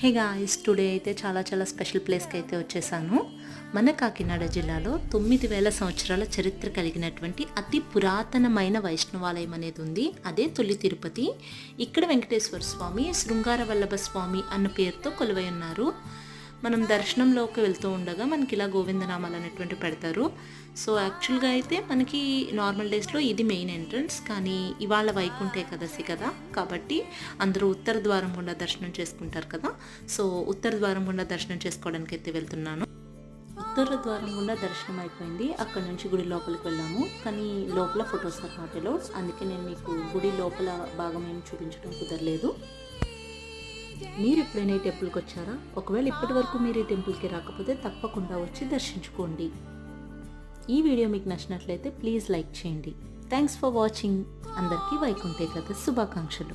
Hey guys, today అయితే చాలా special ప్లేస్కి అయితే వచ్చేసాను. మన కాకినాడ జిల్లాలో 9000 సంవత్సరాల చరిత్ర కలిగినటువంటి అతి పురాతనమైన వైష్ణవాలయం అనేది ఉంది. అదే తొలి తిరుపతి. ఇక్కడ వెంకటేశ్వర స్వామి, శృంగార వల్లభ స్వామి అన్న పేరుతో కొలువై ఉన్నారు. మనం దర్శనంలోకి వెళ్తూ ఉండగా మనకి ఇలా గోవిందనామాలు అనేటువంటి పెడతారు. సో యాక్చువల్గా అయితే మనకి నార్మల్ డేస్లో ఇది మెయిన్ ఎంట్రన్స్, కానీ ఇవాళ వైకుంఠ ఏకాదశి కదా, కాబట్టి అందరూ ఉత్తర ద్వారం గుండా దర్శనం చేసుకుంటారు కదా. సో ఉత్తర ద్వారం గుండా దర్శనం చేసుకోవడానికి అయితే వెళ్తున్నాను. ఉత్తర ద్వారం గుండా దర్శనం అయిపోయింది. అక్కడ నుంచి గుడి లోపలికి వెళ్ళాము, కానీ లోపల ఫొటోస్ ఆర్ నాట్ అలౌడ్. అందుకే నేను మీకు గుడి లోపల భాగం ఏమి చూపించడం కుదరలేదు. మీరు ఎప్పుడైనా ఈ టెంపుల్కి వచ్చారా? ఒకవేళ ఇప్పటి వరకు మీరు ఈ టెంపుల్కి రాకపోతే తప్పకుండా వచ్చి దర్శించుకోండి. ఈ వీడియో మీకు నచ్చినట్లయితే ప్లీజ్ లైక్ చేయండి. Thanks for watching. అందరికీ వైకుంఠ ఏకాదశి శుభాకాంక్షలు.